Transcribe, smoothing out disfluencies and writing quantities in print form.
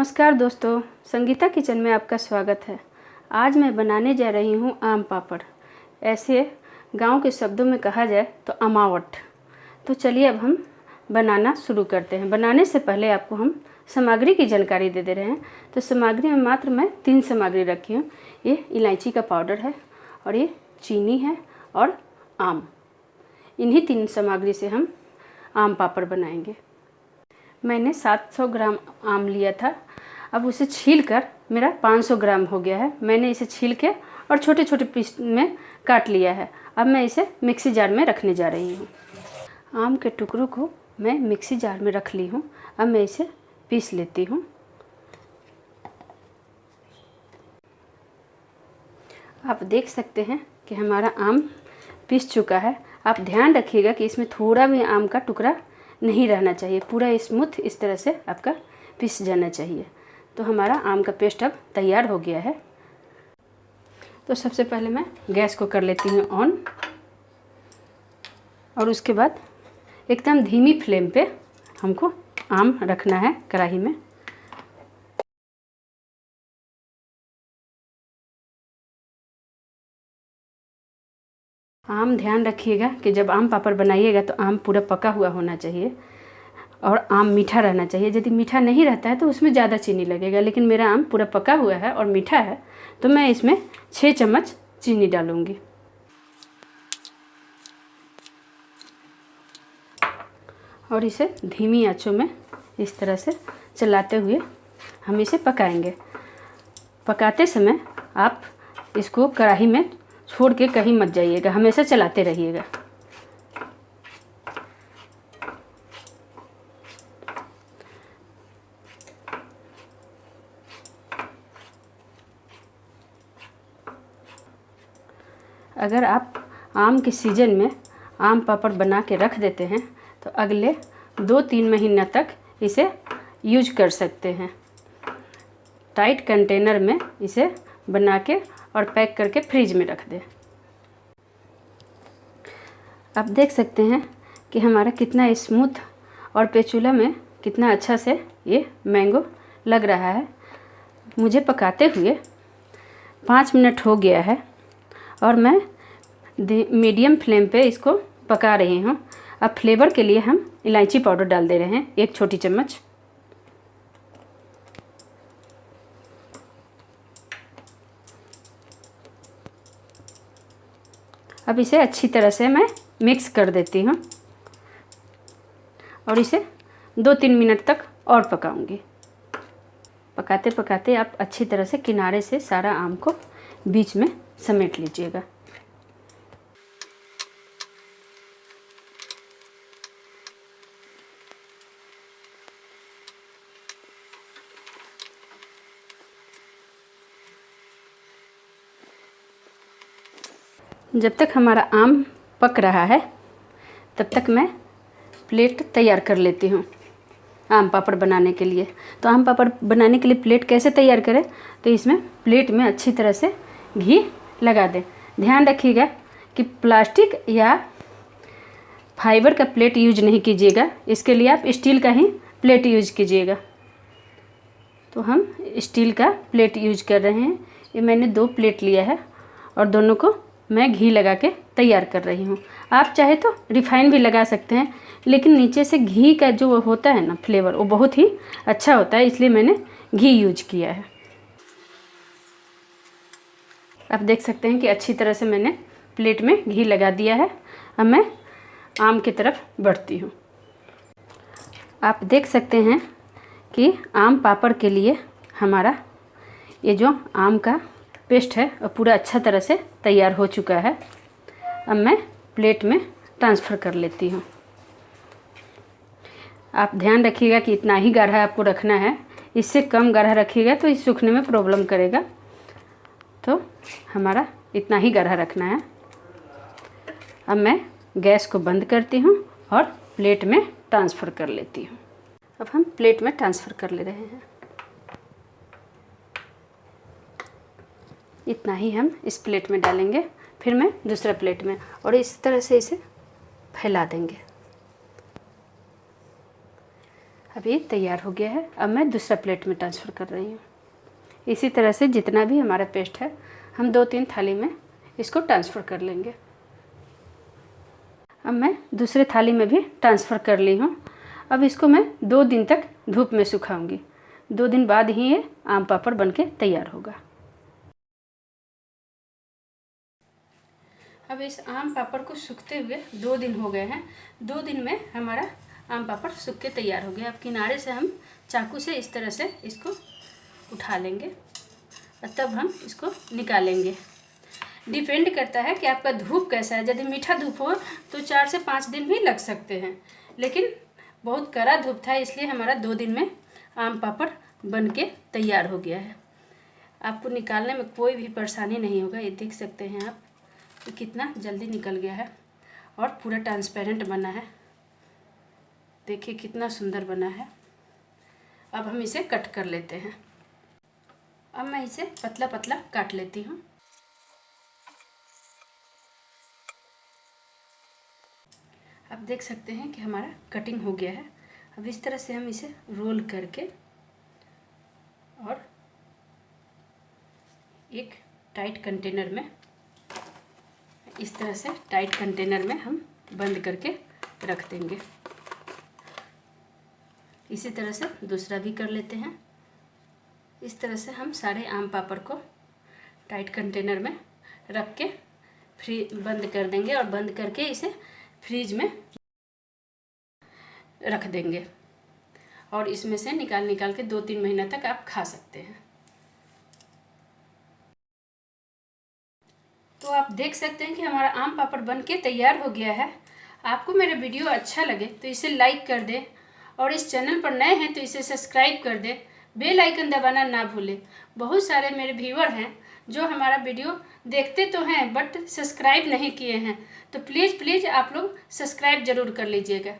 नमस्कार दोस्तों, संगीता किचन में आपका स्वागत है। आज मैं बनाने जा रही हूँ आम पापड़। ऐसे गांव के शब्दों में कहा जाए तो अमावट। तो चलिए अब हम बनाना शुरू करते हैं। बनाने से पहले आपको हम सामग्री की जानकारी दे रहे हैं। तो सामग्री में मात्र मैं 3 सामग्री रखी हूँ। ये इलायची का पाउडर है और ये चीनी है और आम। इन्हीं 3 सामग्री से हम आम पापड़ बनाएंगे। मैंने 700 ग्राम आम लिया था। अब उसे छील कर मेरा 500 ग्राम हो गया है। मैंने इसे छील के और छोटे छोटे पीस में काट लिया है। अब मैं इसे मिक्सी जार में रखने जा रही हूँ। आम के टुकड़ों को मैं मिक्सी जार में रख ली हूँ। अब मैं इसे पीस लेती हूँ। आप देख सकते हैं कि हमारा आम पीस चुका है। आप ध्यान रखिएगा कि इसमें थोड़ा भी आम का टुकड़ा नहीं रहना चाहिए। पूरा स्मूथ इस तरह से आपका पीस जाना चाहिए। तो हमारा आम का पेस्ट अब तैयार हो गया है। तो सबसे पहले मैं गैस को कर लेती हूँ ऑन और उसके बाद एकदम धीमी फ्लेम पे हमको आम रखना है कढ़ाई में। आम ध्यान रखिएगा कि जब आम पापड़ बनाइएगा तो आम पूरा पका हुआ होना चाहिए और आम मीठा रहना चाहिए। यदि मीठा नहीं रहता है तो उसमें ज़्यादा चीनी लगेगा, लेकिन मेरा आम पूरा पका हुआ है और मीठा है तो मैं इसमें 6 चम्मच चीनी डालूँगी। और इसे धीमी आंचों में इस तरह से चलाते हुए हम इसे पकाएंगे। पकाते समय आप इसको कढ़ाई में छोड़ के कहीं मत जाइएगा, हमेशा चलाते रहिएगा। अगर आप आम के सीज़न में आम पापड़ बना के रख देते हैं तो अगले 2-3 महीना तक इसे यूज कर सकते हैं। टाइट कंटेनर में इसे बना के और पैक करके फ्रिज में रख दें। आप देख सकते हैं कि हमारा कितना स्मूथ और पेचूला में कितना अच्छा से ये मैंगो लग रहा है। मुझे पकाते हुए 5 मिनट हो गया है और मैं मीडियम फ्लेम पे इसको पका रही हूँ। अब फ्लेवर के लिए हम इलायची पाउडर डाल दे रहे हैं 1 छोटी चम्मच। अब इसे अच्छी तरह से मैं मिक्स कर देती हूँ और इसे 2-3 मिनट तक और पकाऊंगी। पकाते पकाते आप अच्छी तरह से किनारे से सारा आम को बीच में समेट लीजिएगा। जब तक हमारा आम पक रहा है तब तक मैं प्लेट तैयार कर लेती हूँ आम पापड़ बनाने के लिए। तो आम पापड़ बनाने के लिए प्लेट कैसे तैयार करें, तो इसमें प्लेट में अच्छी तरह से घी लगा दें। ध्यान रखिएगा कि प्लास्टिक या फाइबर का प्लेट यूज नहीं कीजिएगा। इसके लिए आप स्टील का ही प्लेट यूज कीजिएगा। तो हम स्टील का प्लेट यूज कर रहे हैं। ये मैंने 2 प्लेट लिया है और दोनों को मैं घी लगा के तैयार कर रही हूँ। आप चाहे तो रिफाइन भी लगा सकते हैं, लेकिन नीचे से घी का जो होता है ना फ्लेवर, वो बहुत ही अच्छा होता है, इसलिए मैंने घी यूज किया है। आप देख सकते हैं कि अच्छी तरह से मैंने प्लेट में घी लगा दिया है। अब मैं आम की तरफ बढ़ती हूँ। आप देख सकते हैं कि आम पापड़ के लिए हमारा ये जो आम का पेस्ट है वो पूरा अच्छा तरह से तैयार हो चुका है। अब मैं प्लेट में ट्रांसफ़र कर लेती हूँ। आप ध्यान रखिएगा कि इतना ही गाढ़ा आपको रखना है। इससे कम गाढ़ा रखिएगा तो इस सूखने में प्रॉब्लम करेगा। तो हमारा इतना ही गाढ़ा रखना है। अब मैं गैस को बंद करती हूँ और प्लेट में ट्रांसफ़र कर लेती हूँ। अब हम प्लेट में ट्रांसफ़र कर ले रहे हैं। इतना ही हम इस प्लेट में डालेंगे, फिर मैं दूसरा प्लेट में, और इस तरह से इसे फैला देंगे। अब ये तैयार हो गया है। अब मैं दूसरा प्लेट में ट्रांसफ़र कर रही हूँ। इसी तरह से जितना भी हमारा पेस्ट है हम 2-3 थाली में इसको ट्रांसफ़र कर लेंगे। अब मैं दूसरे थाली में भी ट्रांसफ़र कर ली हूँ। अब इसको मैं 2 दिन तक धूप में सुखाऊंगी। 2 दिन बाद ही ये आम पापड़ बनके तैयार होगा। अब इस आम पापड़ को सूखते हुए 2 दिन हो गए हैं। 2 दिन में हमारा आम पापड़ सूख के तैयार हो गया। अब किनारे से हम चाकू से इस तरह से इसको उठा लेंगे और तब हम इसको निकालेंगे। डिपेंड करता है कि आपका धूप कैसा है। यदि मीठा धूप हो तो 4 से 5 दिन भी लग सकते हैं, लेकिन बहुत कड़ा धूप था इसलिए हमारा 2 दिन में आम पापड़ बनके तैयार हो गया है। आपको निकालने में कोई भी परेशानी नहीं होगा। ये देख सकते हैं आप तो कितना जल्दी निकल गया है और पूरा ट्रांसपेरेंट बना है। देखिए कितना सुंदर बना है। अब हम इसे कट कर लेते हैं। अब मैं इसे पतला पतला काट लेती हूँ। आप देख सकते हैं कि हमारा कटिंग हो गया है। अब इस तरह से हम इसे रोल करके और एक टाइट कंटेनर में, इस तरह से टाइट कंटेनर में हम बंद करके रख देंगे। इसी तरह से दूसरा भी कर लेते हैं। इस तरह से हम सारे आम पापड़ को टाइट कंटेनर में रख के बंद कर देंगे और बंद करके इसे फ्रीज में रख देंगे और इसमें से निकाल के 2-3 महीना तक आप खा सकते हैं। तो आप देख सकते हैं कि हमारा आम पापड़ बन के तैयार हो गया है। आपको मेरा वीडियो अच्छा लगे तो इसे लाइक कर दें और इस चैनल पर नए हैं तो इसे सब्सक्राइब कर दें। बेल आइकन दबाना ना भूलें। बहुत सारे मेरे व्यूअर हैं जो हमारा वीडियो देखते तो हैं बट सब्सक्राइब नहीं किए हैं, तो प्लीज़ आप लोग सब्सक्राइब ज़रूर कर लीजिएगा।